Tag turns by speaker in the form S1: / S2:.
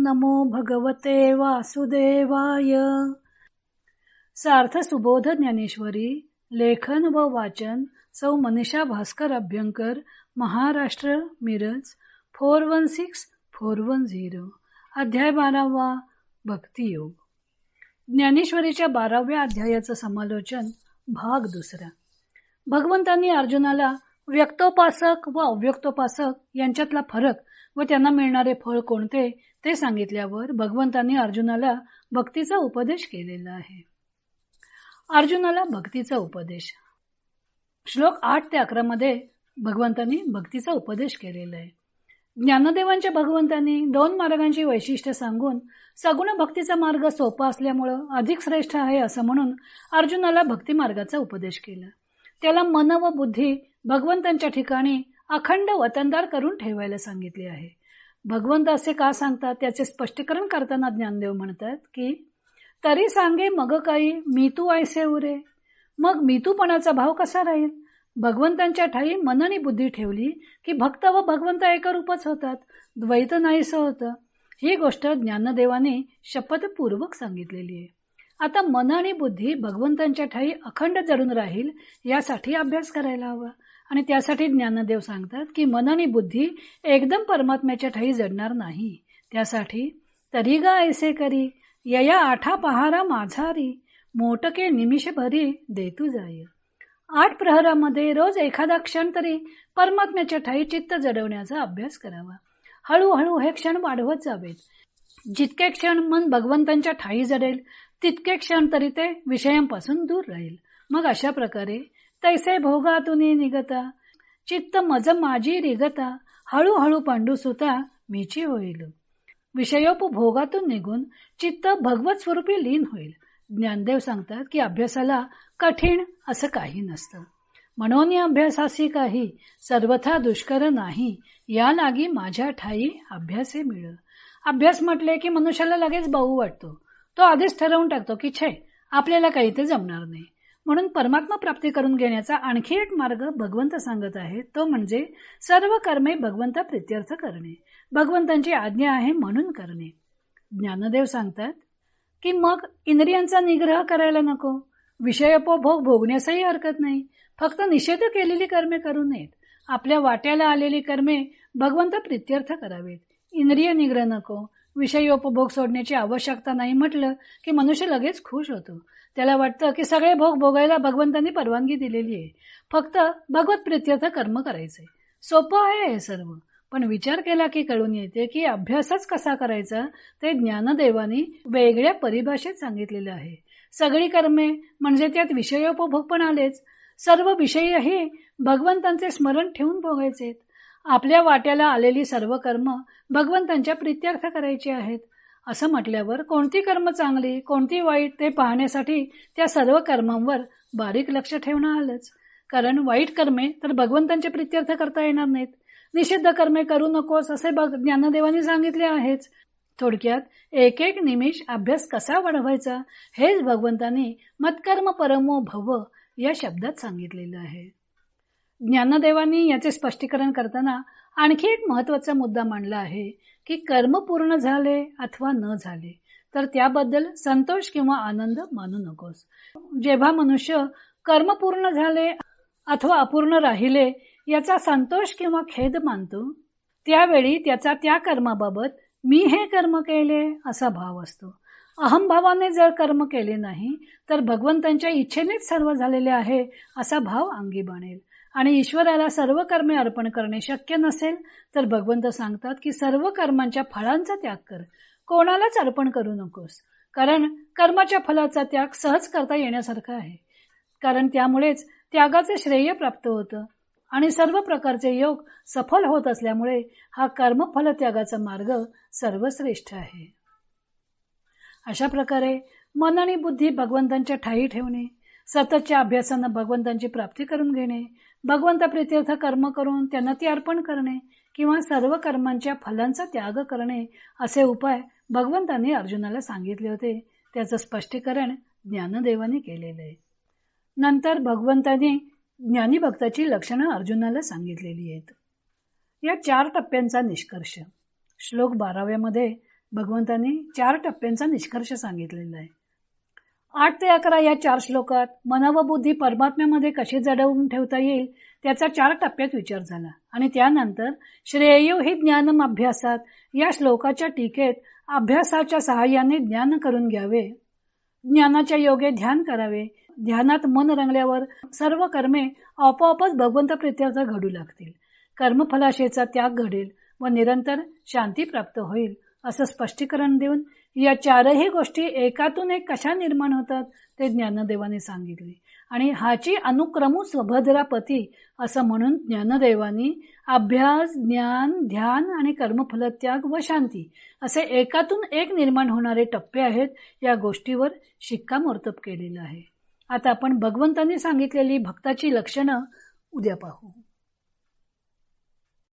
S1: नमो भगवते वासुदेवाय. सार्थ सुबोध ज्ञानेश्वरी. लेखन व वाचन सौ मनीषा भास्कर अभ्यंकर, महाराष्ट्र, मिरज 416410. अध्याय 12वा. भक्तियोग. ज्ञानेश्वरीच्या 12व्या अध्यायाचं समालोचन. भाग 2. भगवंतांनी अर्जुनाला व्यक्तोपासक व अव्यक्तोपासक यांच्यातला फरक व त्यांना मिळणारे फळ कोणते ते सांगितल्यावर भगवंतांनी अर्जुनाला भक्तीचा उपदेश केलेला आहे. अर्जुनाला भक्तीचा उपदेश. श्लोक 8 ते 11 मध्ये भगवंतांनी भक्तीचा उपदेश केलेला आहे. ज्ञानदेवांच्या भगवंतांनी 2 मार्गांची वैशिष्ट्य सांगून सगुण भक्तीचा मार्ग सोपा असल्यामुळं अधिक श्रेष्ठ आहे असं म्हणून अर्जुनाला भक्ती मार्गाचा उपदेश केला. त्याला मन व बुद्धी भगवंतांच्या ठिकाणी अखंड वतनदार करून ठेवायला सांगितले आहे. भगवंत असे का सांगतात त्याचे स्पष्टीकरण करताना ज्ञानदेव म्हणतात की तरी सांगे मग काही मी तू ऐसे उरे. मग मी तूपणाचा भाव कसा राहील. भगवंतांच्या ठाई मन आणि बुद्धी ठेवली की भक्त व भगवंत एकरूपच होतात, द्वैत नाहीसं होतं. ही गोष्ट ज्ञानदेवाने शपथपूर्वक सांगितलेली आहे. आता मन आणि बुद्धी भगवंतांच्या ठाई अखंड जडून राहील यासाठी अभ्यास करायला हवा. आणि त्यासाठी ज्ञानदेव सांगतात की मन आणि बुद्धी एकदम परमात्म्याच्या ठाई जडणार नाही. त्यासाठी तरी गा ऐसे करी यया आठा पहारा माझारी, मोटके निमिष भरी देतू जाय. 8 प्रहरामध्ये रोज एखादा क्षण तरी परमात्म्याच्या ठाई चित्त जडवण्याचा अभ्यास करावा. हळूहळू हे क्षण वाढवत जावेत. जितके क्षण मन भगवंतांच्या ठाई जडेल तितके क्षण तरी ते विषयांपासून दूर राहील. मग अशा प्रकारे तैसे भोगातून निगता, चित्त मज माझी रिगता, हळूहळू पांडू सुता मीची होईल. विषयोपभोगातून निघून चित्त भगवत स्वरूपी लीन होईल. ज्ञानदेव सांगतात की अभ्यासाला कठीण असं काही नसतं. म्हणून अभ्यासासी काही सर्वथा दुष्कर नाही, या लागी माझ्या ठाई अभ्यासे मिळ. अभ्यास म्हटले की मनुष्याला लगेच बाऊ वाटतो. तो आधीच ठरवून टाकतो की छे आपल्याला काही ते जमणार नाही. म्हणून परमात्मा प्राप्ती करून घेण्याचा आणखी एक मार्ग भगवंत सांगत आहेत. तो म्हणजे सर्व कर्मे भगवंता प्रित्यर्थ करणे, भगवंतांची आज्ञा आहे म्हणून करणे. ज्ञानदेव सांगतात की मग इंद्रियांचा निग्रह करायला नको, विषयोपभोग भोगण्यासही हरकत नाही, फक्त निषेध केलेली कर्मे करू नयेत. आपल्या वाट्याला आलेली कर्मे भगवंत प्रित्यर्थ करावेत. इंद्रिय निग्रह नको, विषयोपभोग सोडण्याची आवश्यकता नाही म्हटलं की मनुष्य लगेच खुश होतो. त्याला वाटतं की सगळे भोग भोगायला भगवंतांनी परवानगी दिलेली आहे, फक्त भगवत प्रित्यर्थ कर्म करायचे. सोपं आहे हे सर्व, पण विचार केला की कळून येते की अभ्यासच कसा करायचा ते ज्ञानदेवानी वेगळ्या परिभाषेत सांगितलेलं आहे. सगळी कर्मे म्हणजे त्यात विषयोपभोग पण आलेच. सर्व विषयही भगवंतांचे स्मरण ठेवून भोगायचे. आपल्या वाट्याला आलेली सर्व कर्म भगवंतांच्या प्रित्यर्थ करायची आहेत. असं म्हटल्यावर कोणती कर्म चांगली कोणती वाईट ते पाहण्यासाठी त्या सर्व कर्मांवर बारीक लक्ष ठेवणं आलंच. कारण वाईट कर्मे तर भगवंतांचे प्रित्यर्थ करता येणार नाहीत. निषिद्ध कर्मे करू नकोस असे ज्ञानदेवानी सांगितले आहेच. थोडक्यात एक एक निमिष अभ्यास कसा वाढवायचा हेच भगवंतांनी मत्कर्म परमो भव या शब्दात सांगितलेलं आहे. ज्ञानदेवांनी याचे स्पष्टीकरण करताना आणखी एक महत्वाचा मुद्दा मांडला आहे की कर्म पूर्ण झाले अथवा न झाले तर त्याबद्दल संतोष किंवा आनंद मानू नकोस. जेव्हा मनुष्य कर्म पूर्ण झाले अथवा अपूर्ण राहिले याचा संतोष किंवा खेद मानतो त्यावेळी त्याचा त्या कर्माबाबत मी हे कर्म केले असा भाव असतो. अहंभावाने जर कर्म केले नाही तर भगवंतांच्या इच्छेनेच सर्व झालेले आहे असा भाव अंगी बाणेल. आणि ईश्वराला सर्व कर्मे अर्पण करणे शक्य नसेल तर भगवंत सांगतात की सर्व कर्मांच्या फळांचा त्याग कर, कोणालाच अर्पण करू नकोस. कारण कर्माच्या फलाचा त्याग सहज करता येण्यासारखा आहे. कारण त्यामुळेच त्यागाचे श्रेय प्राप्त होतं आणि सर्व प्रकारचे योग सफल होत असल्यामुळे हा कर्मफल त्यागाचा मार्ग सर्वश्रेष्ठ आहे. अशा प्रकारे मन आणि बुद्धी भगवंतांच्या ठाई ठेवणे, सततच्या अभ्यासानं भगवंतांची प्राप्ती करून घेणे, भगवंत प्रित्यर्थ कर्म करून त्यांना ती अर्पण करणे किंवा सर्व कर्मांच्या फलांचा त्याग करणे असे उपाय भगवंतांनी अर्जुनाला सांगितले होते. त्याचं स्पष्टीकरण ज्ञानदेवानी केलेलं आहे. नंतर भगवंतांनी ज्ञानी भक्ताची लक्षणं अर्जुनाला सांगितलेली आहेत. या 4 टप्प्यांचा निष्कर्ष. श्लोक 12व्या मध्ये भगवंतांनी 4 टप्प्यांचा निष्कर्ष सांगितलेला आहे. 8 ते 11 या 4 श्लोकात मन व बुद्धी परमात्म्यामध्ये कशी जडवून ठेवता येईल त्याचा 4 टप्प्यात विचार झाला. आणि त्यानंतर श्रेयो हि ज्ञानम अभ्यासात या श्लोकाच्या टीकेत अभ्यासाच्या सहाय्याने ज्ञान करून घ्यावे, ज्ञानाच्या योगे ध्यान करावे, ध्यानात मन रंगल्यावर सर्व कर्मे आपोआपच भगवंत प्रीत्यर्थ घडू लागतील, कर्मफलाशेचा त्याग घडेल व निरंतर शांती प्राप्त होईल असं स्पष्टीकरण देऊन या 4ही गोष्टी एकातून एक कशा निर्माण होतात ते ज्ञानदेवाने सांगितले. आणि हाची अनुक्रमू स्वभद्रापती असं म्हणून ज्ञानदेवानी अभ्यास, ज्ञान, ध्यान आणि कर्मफलत्याग व शांती असे एकातून एक निर्माण होणारे टप्पे आहेत या गोष्टीवर शिक्कामोर्तब केलेलं आहे. आता आपण भगवंतांनी सांगितलेली भक्ताची लक्षणं उद्या पाहू.